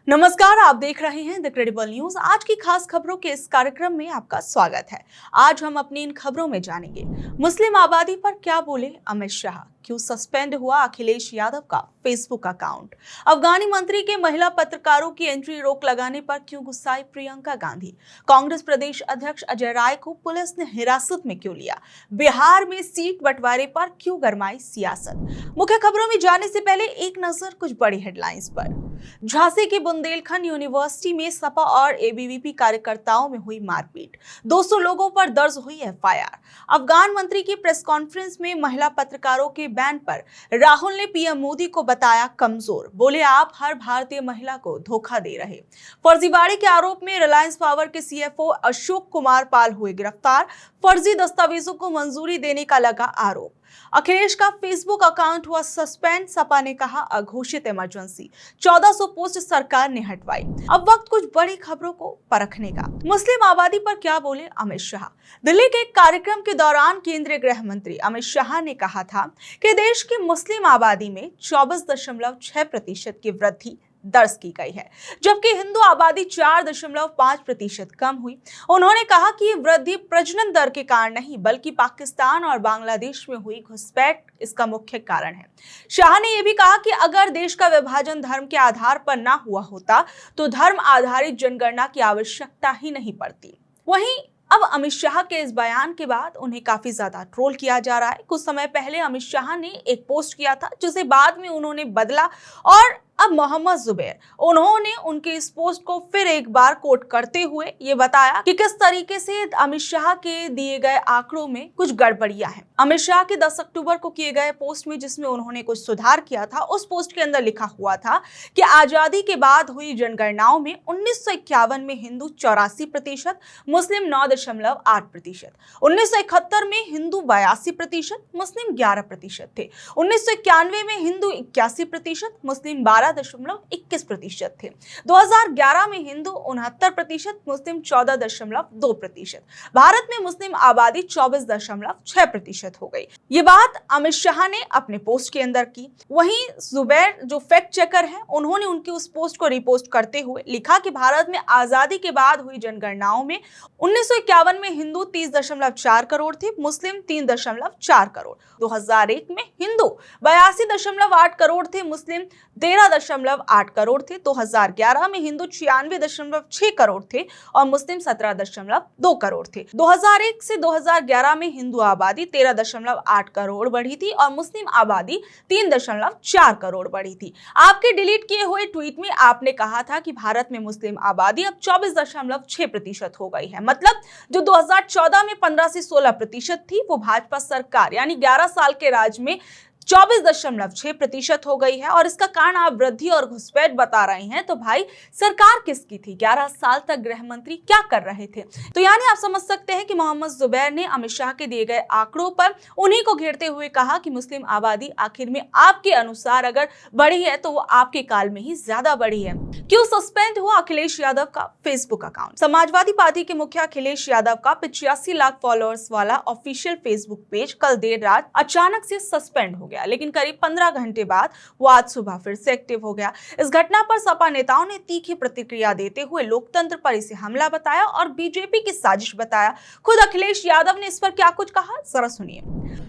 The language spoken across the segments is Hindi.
नमस्कार, आप देख रहे हैं द क्रेडिबल न्यूज। आज की खास खबरों के इस कार्यक्रम में आपका स्वागत है। आज हम अपनी इन खबरों में जानेंगे मुस्लिम आबादी पर क्या बोले अमित शाह, क्यों सस्पेंड हुआ अखिलेश यादव का फेसबुक अकाउंट, अफगानी मंत्री के महिला पत्रकारों की एंट्री रोक लगाने पर क्यों गुस्साई प्रियंका गांधी, कांग्रेस प्रदेश अध्यक्ष अजय राय को पुलिस ने हिरासत में क्यों लिया, बिहार में सीट बंटवारे पर क्यों गरमाई सियासत। मुख्य खबरों में जाने से पहले एक नजर कुछ बड़ी हेडलाइंस पर। झांसी की बुंदेलखंड यूनिवर्सिटी में सपा और एबीवीपी कार्यकर्ताओं में हुई मारपीट, 200 लोगों पर दर्ज हुई एफआईआर। अफगान मंत्री की प्रेस कॉन्फ्रेंस में महिला पत्रकारों के बैन पर राहुल ने पीएम मोदी को बताया कमजोर, बोले आप हर भारतीय महिला को धोखा दे रहे। फर्जीवाड़े के आरोप में रिलायंस पावर के सीएफओ अशोक कुमार पाल हुए गिरफ्तार, फर्जी दस्तावेजों को मंजूरी देने का लगा आरोप। अखिलेश का फेसबुक अकाउंट हुआ सस्पेंड, सपा ने कहा अघोषित इमरजेंसी, 1400 पोस्ट सरकार ने हटवाई। अब वक्त कुछ बड़ी खबरों को परखने का। मुस्लिम आबादी पर क्या बोले अमित शाह। दिल्ली के एक कार्यक्रम के दौरान केंद्रीय गृह मंत्री अमित शाह ने कहा था कि देश की मुस्लिम आबादी में 24.6% की वृद्धि दर्ज की गई है, जबकि हिंदू आबादी 4.5% कम हुई। उन्होंने कहा कि ये वृद्धि प्रजनन दर के कारण नहीं, बल्कि पाकिस्तान और बांग्लादेश में हुई घुसपैठ इसका मुख्य कारण है। शाह ने यह भी कहा कि अगर देश का विभाजन धर्म के आधार पर ना हुआ होता तो धर्म आधारित जनगणना की आवश्यकता ही नहीं पड़ती। वहीं अब अमित शाह के इस बयान के बाद उन्हें काफी ज्यादा ट्रोल किया जा रहा है। कुछ समय पहले अमित शाह ने एक पोस्ट किया था जिसे बाद में उन्होंने बदला और अब मोहम्मद जुबैर उन्होंने उनके इस पोस्ट को फिर एक बार कोट करते हुए ये बताया कि किस तरीके से अमित शाह के दिए गए आंकड़ों में कुछ गड़बड़ियां हैं। अमित शाह के 10 अक्टूबर को किए गए पोस्ट में जिसमें उन्होंने कुछ सुधार किया था, उस पोस्ट के अंदर लिखा हुआ था कि आजादी के बाद हुई जनगणनाओं में 1951 में हिंदू 84%, मुस्लिम 9.8%, 1971 में हिंदू 82%, मुस्लिम 11% थे, 1991 में हिंदू 81%, मुस्लिम 12.21% थे, 2011 में हिंदू 69%, मुस्लिम 14.2%। भारत में मुस्लिम आबादी 24.6% हो गई। ये बात अमित शाह ने अपने पोस्ट के अंदर की। वहीं जुबैर जो फैक्ट चेकर हैं, उन्होंने उनकी उस पोस्ट को रिपोस्ट करते हुए लिखा कि भारत में आजादी के बाद हुई जनगणनाओं में 1951 में हिंदू 30.4 करोड़ थे, मुस्लिम 3.4 करोड़, 2001 में हिंदू 82.8 करोड़ थे, मुस्लिम 13.8 करोड़ थे, 2011 में हिंदू 96.6 करोड़ थे और मुस्लिम 17.2 करोड़ थे। 2001 से 2011 में हिंदू आबादी 13.8 करोड़ बढ़ी थी और मुस्लिम आबादी 3.4 करोड़ बढ़ी थी। आपके डिलीट किए हुए ट्वीट में आपने कहा था कि भारत में मुस्लिम आबादी अब 24.6% हो गई है। मतलब जो 2014 में 15 से 16% थी, वो भाजपा सरकार यानी 11 साल के राज में 24.6% हो गई है। और इसका कारण आप वृद्धि और घुसपैठ बता रहे हैं, तो भाई सरकार किसकी थी? 11 साल तक गृह मंत्री क्या कर रहे थे? तो यानी आप समझ सकते हैं कि मोहम्मद जुबैर ने अमित शाह के दिए गए आंकड़ों पर उन्हीं को घेरते हुए कहा कि मुस्लिम आबादी आखिर में आपके अनुसार अगर बढ़ी है तो वो आपके काल में ही ज्यादा बढ़ी है। क्यों सस्पेंड हुआ अखिलेश यादव का फेसबुक अकाउंट। समाजवादी पार्टी के मुखिया अखिलेश यादव का 85 लाख फॉलोअर्स वाला ऑफिशियल फेसबुक पेज कल देर रात अचानक से सस्पेंड हो गया, लेकिन करीब 15 घंटे बाद वो आज सुबह फिर से एक्टिव हो गया। इस घटना पर सपा नेताओं ने तीखी प्रतिक्रिया देते हुए लोकतंत्र पर इसे हमला बताया और बीजेपी की साजिश बताया। खुद अखिलेश यादव ने इस पर क्या कुछ कहा, जरा सुनिए।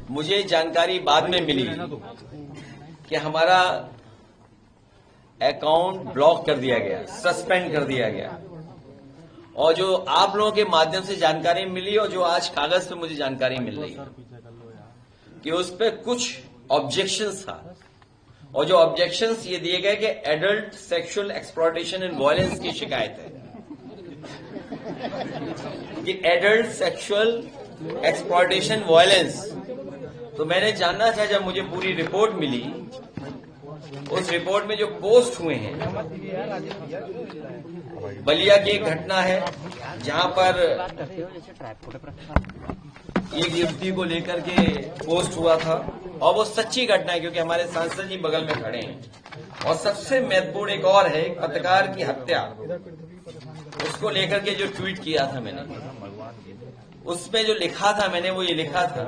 मुझे जानकारी बाद में मिली कि हमारा अकाउंट ब्लॉक कर दिया गया, सस्पेंड कर दिया गया, और जो आप लोगों के माध्यम से जानकारी मिली और जो आज कागज पे मुझे जानकारी मिल रही है कि उस पे कुछ ऑब्जेक्शंस था, और जो ऑब्जेक्शंस ये दिए गए कि adult sexual exploitation and violence की शिकायत है कि एडल्ट सेक्सुअल एक्सप्लॉयटेशन वायलेंस। तो मैंने जानना था, जब मुझे पूरी रिपोर्ट मिली, उस रिपोर्ट में जो पोस्ट हुए हैं, बलिया की एक घटना है जहां पर एक युवती को लेकर के पोस्ट हुआ था, और वो सच्ची घटना है क्योंकि हमारे सांसद जी बगल में खड़े हैं। और सबसे महत्वपूर्ण एक और है, एक पत्रकार की हत्या, उसको लेकर के जो ट्वीट किया था मैंने, उसमें जो लिखा था मैंने, वो ये लिखा था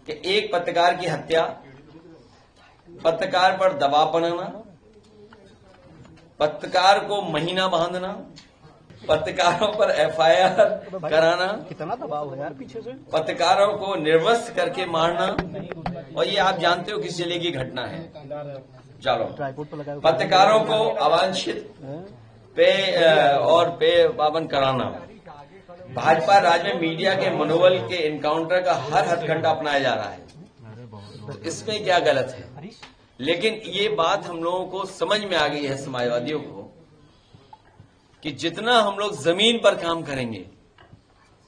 कि एक पत्रकार की हत्या, पत्रकार पर दबाव बनाना पत्रकार को महीना बांधना, पत्रकारों पर एफआईआर कराना, कितना दबाव है यार पीछे से। पत्रकारों को निर्वस्त्र करके मारना, और ये आप जानते हो किस जिले की घटना है। चलो, ट्राइपॉड पर लगाया पत्रकारों को अवांछित पे पाबंद कराना, भाजपा राज्य में मीडिया के मनोबल के इनकाउंटर का हर हथकंडा अपनाया जा रहा है, तो इसमें क्या गलत है। लेकिन ये बात हम लोगों को समझ में आ गई है, समाजवादियों को, कि जितना हम लोग जमीन पर काम करेंगे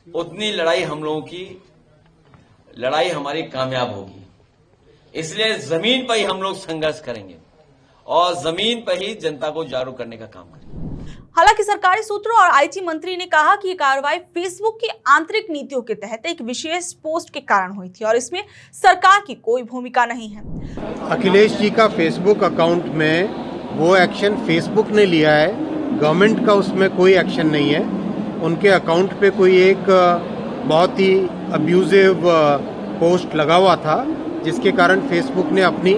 उतनी लड़ाई हम लोगों की लड़ाई हमारी कामयाब होगी। इसलिए जमीन पर ही हम लोग संघर्ष करेंगे और जमीन पर ही जनता को जागरूक करने का काम करेंगे। हालांकि सरकारी सूत्रों और आईटी मंत्री ने कहा कि ये कार्रवाई फेसबुक की आंतरिक नीतियों के तहत एक विशेष पोस्ट के कारण हुई थी और इसमें सरकार की कोई भूमिका नहीं है। अखिलेश जी का फेसबुक अकाउंट में वो एक्शन फेसबुक ने लिया है, गवर्नमेंट का उसमें कोई एक्शन नहीं है। उनके अकाउंट पे कोई एक बहुत ही अब्यूजिव पोस्ट लगा हुआ था, जिसके कारण फेसबुक ने अपनी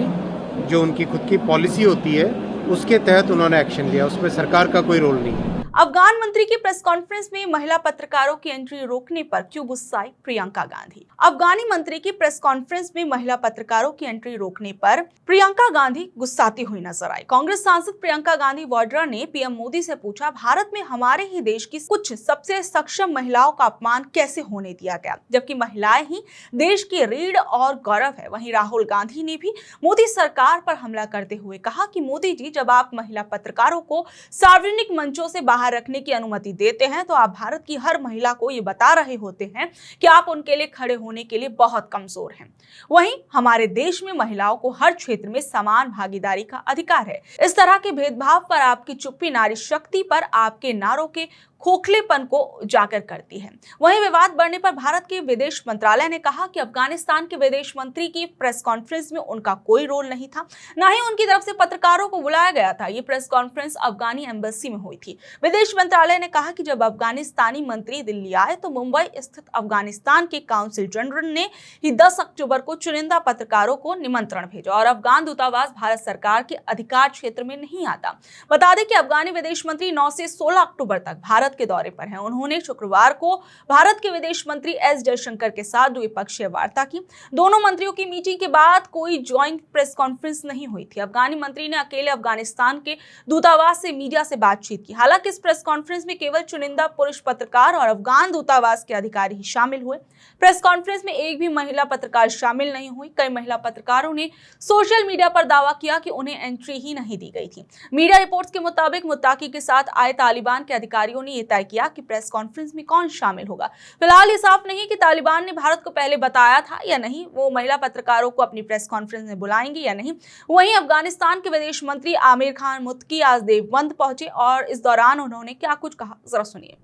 जो उनकी खुद की पॉलिसी होती है उसके तहत उन्होंने एक्शन लिया, उसमें सरकार का कोई रोल नहीं है। अफगान मंत्री की प्रेस कॉन्फ्रेंस में महिला पत्रकारों की एंट्री रोकने पर क्यों गुस्साई प्रियंका गांधी। अफगानी मंत्री की प्रेस कॉन्फ्रेंस में महिला पत्रकारों की एंट्री रोकने पर प्रियंका गांधी गुस्साती हुई नजर आई। कांग्रेस सांसद प्रियंका गांधी वाड्रा ने पीएम मोदी से पूछा, भारत में हमारे ही देश की कुछ सबसे सक्षम महिलाओं का अपमान कैसे होने दिया गया, जबकि महिलाएं ही देश की रीढ़ और गौरव है। वहीं राहुल गांधी ने भी मोदी सरकार पर हमला करते हुए कहा कि मोदी जी, जब आप महिला पत्रकारों को सार्वजनिक मंचों से बाहर रखने की अनुमति देते हैं तो आप भारत की हर महिला को ये बता रहे होते हैं कि आप उनके लिए खड़े होने के लिए बहुत कमजोर हैं। वहीं हमारे देश में महिलाओं को हर क्षेत्र में समान भागीदारी का अधिकार है। इस तरह के भेदभाव पर आपकी चुप्पी नारी शक्ति पर आपके नारों के खोखलेपन को उजागर करती है। वहीं विवाद बढ़ने पर भारत के विदेश मंत्रालय ने कहा कि अफगानिस्तान के विदेश मंत्री की प्रेस कॉन्फ्रेंस में उनका कोई रोल नहीं था, न ही उनकी तरफ से पत्रकारों को बुलाया गया था। ये प्रेस कॉन्फ्रेंस अफगानी एम्बेसी में हुई थी। विदेश मंत्रालय ने कहा कि जब अफगानिस्तानी मंत्री दिल्ली आए तो मुंबई स्थित अफगानिस्तान के काउंसिल जनरल ने ही 10 अक्टूबर को चुनिंदा पत्रकारों को निमंत्रण भेजा और अफगान दूतावास भारत सरकार के अधिकार क्षेत्र में नहीं आता। बता दें कि अफगानी विदेश मंत्री 9 से 16 अक्टूबर तक भारत के दौरे पर हैं। उन्होंने शुक्रवार को भारत के विदेश मंत्री एस जयशंकर के साथ द्विपक्षीय वार्ता की। दोनों मंत्रियों की मीटिंग के बाद कोई ज्वाइंट प्रेस कॉन्फ्रेंस नहीं हुई थी। अफगानी मंत्री ने अकेले अफगानिस्तान के दूतावास से मीडिया से बातचीत की। हालांकि इस प्रेस कॉन्फ्रेंस में केवल चुनिंदा पुरुष पत्रकार और अफगान दूतावास के अधिकारी ही शामिल हुए। प्रेस कॉन्फ्रेंस में एक भी महिला पत्रकार शामिल नहीं हुई। कई महिला पत्रकारों ने सोशल मीडिया पर दावा किया कि उन्हें एंट्री ही नहीं दी गई थी। मीडिया रिपोर्ट्स के मुताबिक मुत्ताकी के साथ आए तालिबान के अधिकारियों ने तय किया कि प्रेस कॉन्फ्रेंस में कौन शामिल होगा। फिलहाल ये साफ नहीं कि तालिबान ने भारत को पहले बताया था या नहीं, वो महिला पत्रकारों को अपनी प्रेस कॉन्फ्रेंस में बुलाएंगे या नहीं। वहीं अफगानिस्तान के विदेश मंत्री आमिर खान मुत्तकी आज देवबंद पहुंचे और इस दौरान उन्होंने क्या कुछ कहा, जरा सुनिए।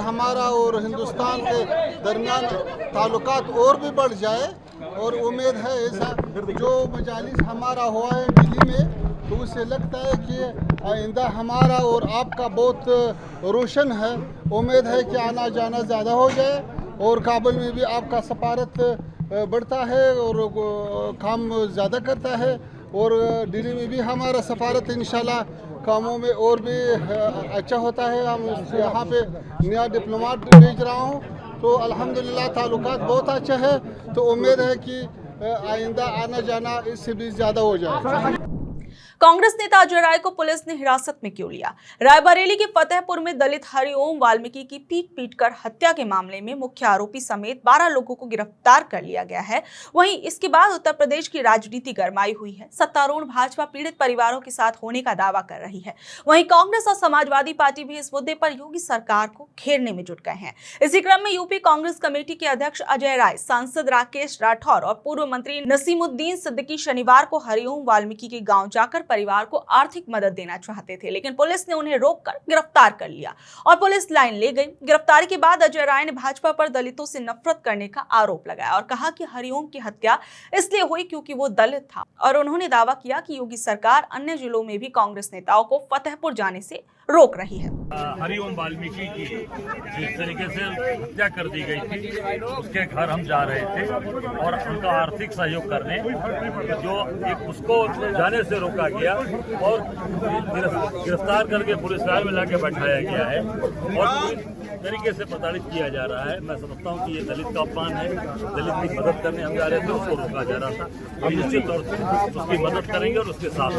हमारा और हिंदुस्तान के दरमियान ताल्लुकात और भी बढ़ जाए और उम्मीद है ऐसा जो मजालिस हमारा हुआ है दिल्ली में, तो उसे लगता है कि आइंदा हमारा और आपका बहुत रोशन है। उम्मीद है कि आना जाना ज़्यादा हो जाए और काबुल में भी आपका सफारत बढ़ता है और काम ज़्यादा करता है और दिल्ली में भी हमारा सफारत इंशाल्लाह कामों में और भी अच्छा होता है। हम यहाँ पे नया डिप्लोमेट भेज रहा हूँ, तो अल्हम्दुलिल्लाह ताल्लुकात बहुत अच्छा है। तो उम्मीद है कि आइंदा आना जाना इससे भी ज़्यादा हो जाए। कांग्रेस नेता अजय राय को पुलिस ने हिरासत में क्यों लिया। रायबरेली के फतेहपुर में दलित हरिओम वाल्मीकि की पीट कर हत्या के मामले में मुख्य आरोपी समेत 12 लोगों को गिरफ्तार कर लिया गया है। वहीं इसके बाद उत्तर प्रदेश की राजनीति गरमाई हुई है। सत्तारूढ़ भाजपा पीड़ित परिवारों के साथ होने का दावा कर रही है। वहीं कांग्रेस और समाजवादी पार्टी भी इस मुद्दे पर योगी सरकार को घेरने में जुट गए हैं। इसी क्रम में यूपी कांग्रेस कमेटी के अध्यक्ष अजय राय, सांसद राकेश राठौर और पूर्व मंत्री नसीमुद्दीन सिद्दीकी शनिवार को हरिओम वाल्मीकि के गांव जाकर परिवार को आर्थिक मदद देना चाहते थे, लेकिन पुलिस ने उन्हें रोककर गिरफ्तार कर लिया और पुलिस लाइन ले गई। गिरफ्तारी के बाद अजय राय ने भाजपा पर दलितों से नफरत करने का आरोप लगाया और कहा कि हरिओम की हत्या इसलिए हुई क्योंकि वो दलित था और उन्होंने दावा किया कि योगी सरकार अन्य जिलों में भी कांग्रेस नेताओं को फतेहपुर जाने से रोक रही है। हरिओम वाल्मीकि की जिस तरीके से हत्या कर दी गई थी, उसके घर हम जा रहे थे और उनका आर्थिक सहयोग करने, जो एक उसको जाने से रोका गया और गिरफ्तार करके पुलिस लाइन में लाके बैठाया गया है और तरीके से प्रताड़ित किया जा रहा है। मैं समझता हूँ कि ये दलित का अपमान है। दलित की मदद करने हम जा रहे थे, उसको रोका जा रहा था। हम निश्चित तौर से उसकी मदद करेंगे और उसके साथ।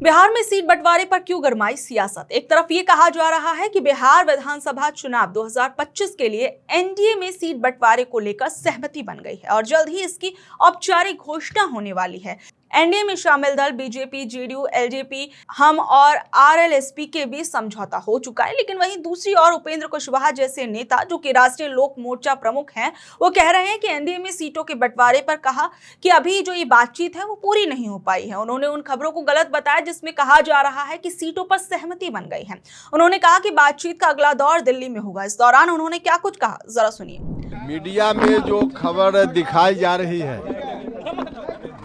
बिहार में सीट बंटवारे पर क्यों गरमाई सियासत? एक तरफ ये कहा जा रहा है कि बिहार विधानसभा चुनाव 2025 के लिए एनडीए में सीट बंटवारे को लेकर सहमति बन गई है और जल्द ही इसकी औपचारिक घोषणा होने वाली है। एनडीए में शामिल दल बीजेपी, जेडीयू, एलजेपी, हम और आरएलएसपी के बीच समझौता हो चुका है, लेकिन वहीं दूसरी ओर उपेंद्र कुशवाहा जैसे नेता जो कि राष्ट्रीय लोक मोर्चा प्रमुख हैं, वो कह रहे हैं कि एनडीए में सीटों के बंटवारे पर कहा कि अभी जो ये बातचीत है वो पूरी नहीं हो पाई है। उन्होंने उन खबरों को गलत बताया जिसमें कहा जा रहा है कि सीटों पर सहमति बन गई है। उन्होंने कहा कि बातचीत का अगला दौर दिल्ली में होगा। इस दौरान उन्होंने क्या कुछ कहा, जरा सुनिए। मीडिया में जो खबर दिखाई जा रही है,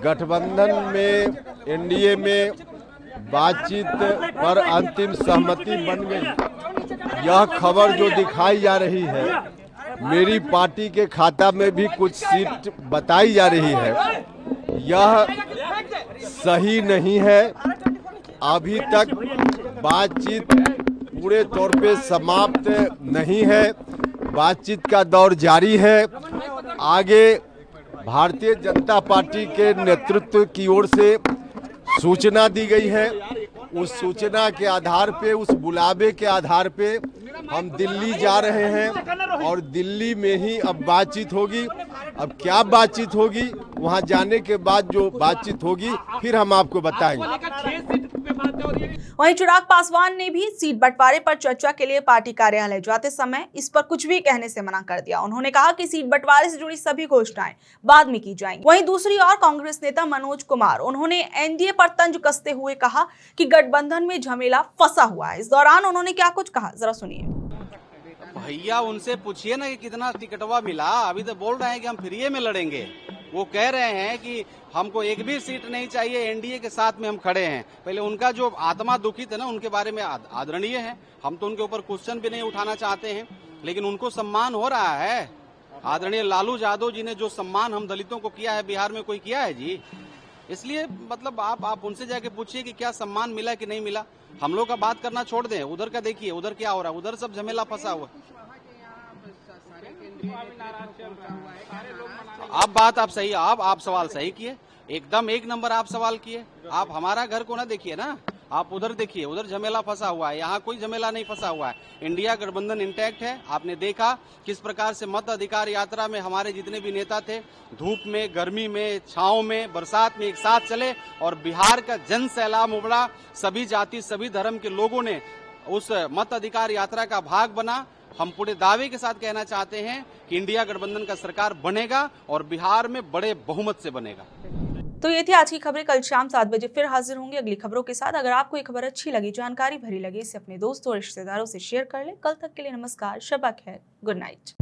गठबंधन में एनडीए में बातचीत पर अंतिम सहमति बन गई, यह खबर जो दिखाई जा रही है, मेरी पार्टी के खाता में भी कुछ सीट बताई जा रही है, यह सही नहीं है। अभी तक बातचीत पूरे तौर पे समाप्त नहीं है, बातचीत का दौर जारी है। आगे भारतीय जनता पार्टी के नेतृत्व की ओर से सूचना दी गई है। उस सूचना के आधार पे, उस बुलावे के आधार पे हम दिल्ली जा रहे हैं और दिल्ली में ही अब बातचीत होगी। अब क्या बातचीत होगी, वहां जाने के बाद जो बातचीत होगी फिर हम आपको बताएंगे। वहीं चिराग पासवान ने भी सीट बंटवारे पर चर्चा के लिए पार्टी कार्यालय जाते समय इस पर कुछ भी कहने से मना कर दिया। उन्होंने कहा कि सीट बंटवारे से जुड़ी सभी घोषणाएं बाद में की जाएंगी। वहीं दूसरी ओर कांग्रेस नेता मनोज कुमार, उन्होंने एनडीए पर तंज कसते हुए कहा कि गठबंधन में झमेला फंसा हुआ है। इस दौरान उन्होंने क्या कुछ कहा, जरा सुनिए। भैया उनसे पूछिए ना कि कितना टिकटवा मिला। अभी तो बोल रहे हैं कि हम फ्री में लड़ेंगे। वो कह रहे हैं कि हमको एक भी सीट नहीं चाहिए, एनडीए के साथ में हम खड़े हैं। पहले उनका जो आत्मा दुखित है ना, उनके बारे में आदरणीय है। हम तो उनके ऊपर क्वेश्चन भी नहीं उठाना चाहते हैं, लेकिन उनको सम्मान हो रहा है। आदरणीय लालू यादव जी ने जो सम्मान हम दलितों को किया है, बिहार में कोई किया है जी? इसलिए मतलब आप उनसे जाके पूछिए कि क्या सम्मान मिला कि नहीं मिला। हम लोग का बात करना छोड़ दें, उधर का देखिए, उधर क्या हो रहा है। उधर सब झमेला फंसा हुआ। आप सही, आप सवाल सही किए, एकदम एक नंबर आप सवाल किए। आप हमारा घर को ना देखिए ना, आप उधर देखिए, उधर झमेला फंसा हुआ है। यहाँ कोई झमेला नहीं फंसा हुआ है। इंडिया गठबंधन इंटैक्ट है। आपने देखा किस प्रकार से मत अधिकार यात्रा में हमारे जितने भी नेता थे, धूप में, गर्मी में, छांव में, बरसात में एक साथ चले और बिहार का जन सैलाब उमड़ा। सभी जाति, सभी धर्म के लोगों ने उस मत अधिकार यात्रा का भाग बना। हम पूरे दावे के साथ कहना चाहते हैं कि इंडिया गठबंधन का सरकार बनेगा और बिहार में बड़े बहुमत से बनेगा। तो ये थी आज की खबरें। कल शाम 7 बजे फिर हाजिर होंगे अगली खबरों के साथ। अगर आपको ये खबर अच्छी लगी, जानकारी भरी लगी, इसे अपने दोस्तों और रिश्तेदारों से शेयर कर लें। कल तक के लिए नमस्कार, शब्बा खैर, गुड नाइट।